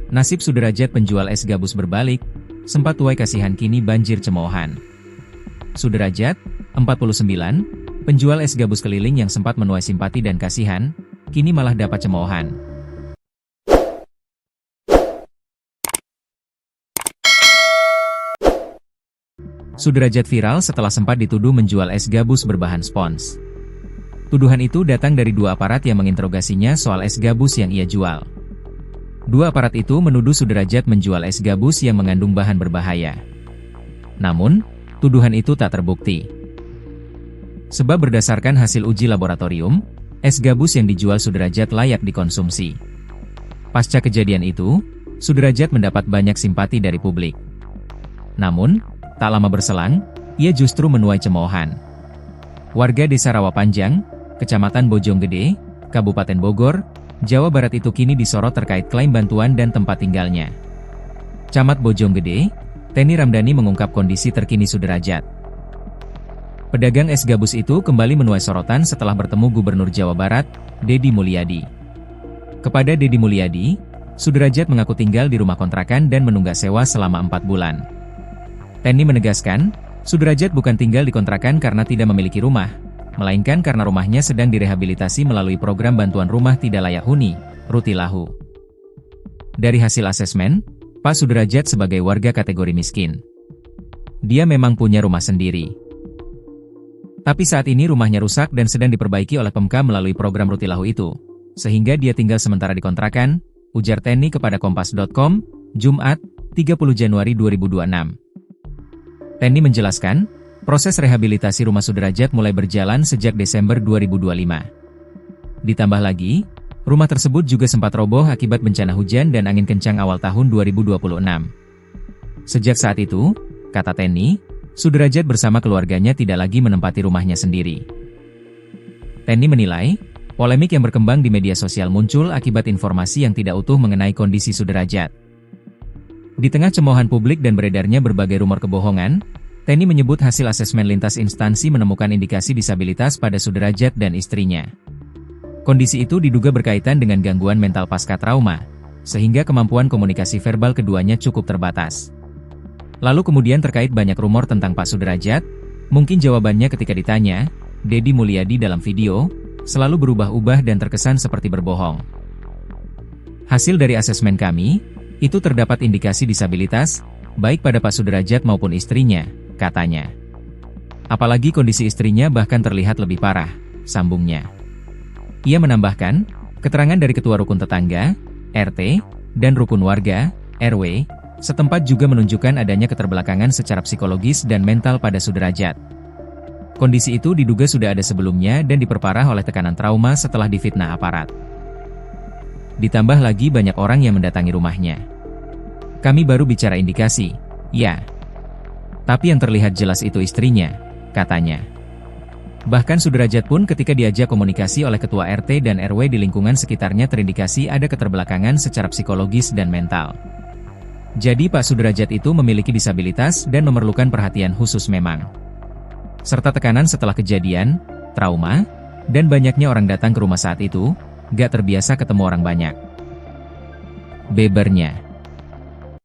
Nasib Sudrajat penjual es gabus berbalik, sempat tuai kasihan kini banjir cemoohan. Sudrajat, 49, penjual es gabus keliling yang sempat menuai simpati dan kasihan, kini malah dapat cemoohan. Sudrajat viral setelah sempat dituduh menjual es gabus berbahan spons. Tuduhan itu datang dari dua aparat yang menginterogasinya soal es gabus yang ia jual. Dua aparat itu menuduh Sudrajat menjual es gabus yang mengandung bahan berbahaya. Namun, tuduhan itu tak terbukti. Sebab berdasarkan hasil uji laboratorium, es gabus yang dijual Sudrajat layak dikonsumsi. Pasca kejadian itu, Sudrajat mendapat banyak simpati dari publik. Namun, tak lama berselang, ia justru menuai cemoohan. Warga Desa Rawapanjang, Kecamatan Bojonggede, Kabupaten Bogor, Jawa Barat itu kini disorot terkait klaim bantuan dan tempat tinggalnya. Camat Bojonggede, Teni Ramdhani mengungkap kondisi terkini Sudrajat. Pedagang es gabus itu kembali menuai sorotan setelah bertemu Gubernur Jawa Barat, Deddy Mulyadi. Kepada Deddy Mulyadi, Sudrajat mengaku tinggal di rumah kontrakan dan menunggak sewa selama 4 bulan. Teni menegaskan, Sudrajat bukan tinggal di kontrakan karena tidak memiliki rumah, melainkan karena rumahnya sedang direhabilitasi melalui program bantuan rumah tidak layak huni, Rutilahu. Dari hasil asesmen, Pak Sudrajat sebagai warga kategori miskin. Dia memang punya rumah sendiri. Tapi saat ini rumahnya rusak dan sedang diperbaiki oleh Pemkab melalui program Rutilahu itu, sehingga dia tinggal sementara di kontrakan, ujar Teni kepada Kompas.com, Jumat, 30 Januari 2026. Teni menjelaskan, proses rehabilitasi rumah Sudrajat mulai berjalan sejak Desember 2025. Ditambah lagi, rumah tersebut juga sempat roboh akibat bencana hujan dan angin kencang awal tahun 2026. Sejak saat itu, kata Teni, Sudrajat bersama keluarganya tidak lagi menempati rumahnya sendiri. Teni menilai, polemik yang berkembang di media sosial muncul akibat informasi yang tidak utuh mengenai kondisi Sudrajat. Di tengah cemoohan publik dan beredarnya berbagai rumor kebohongan, Teni menyebut hasil asesmen lintas instansi menemukan indikasi disabilitas pada Sudrajat dan istrinya. Kondisi itu diduga berkaitan dengan gangguan mental pasca trauma, sehingga kemampuan komunikasi verbal keduanya cukup terbatas. Lalu kemudian terkait banyak rumor tentang Pak Sudrajat, mungkin jawabannya ketika ditanya, Deddy Mulyadi dalam video, selalu berubah-ubah dan terkesan seperti berbohong. Hasil dari asesmen kami, itu terdapat indikasi disabilitas, baik pada Pak Sudrajat maupun istrinya, katanya. Apalagi kondisi istrinya bahkan terlihat lebih parah, sambungnya. Ia menambahkan, keterangan dari ketua rukun tetangga, RT, dan rukun warga, RW, setempat juga menunjukkan adanya keterbelakangan secara psikologis dan mental pada Sudrajat. Kondisi itu diduga sudah ada sebelumnya dan diperparah oleh tekanan trauma setelah difitnah aparat. Ditambah lagi banyak orang yang mendatangi rumahnya. Kami baru bicara indikasi, ya. Tapi yang terlihat jelas itu istrinya, katanya. Bahkan Sudrajat pun ketika diajak komunikasi oleh ketua RT dan RW di lingkungan sekitarnya terindikasi ada keterbelakangan secara psikologis dan mental. Jadi Pak Sudrajat itu memiliki disabilitas dan memerlukan perhatian khusus memang. Serta tekanan setelah kejadian, trauma, dan banyaknya orang datang ke rumah saat itu, gak terbiasa ketemu orang banyak. Bebernya.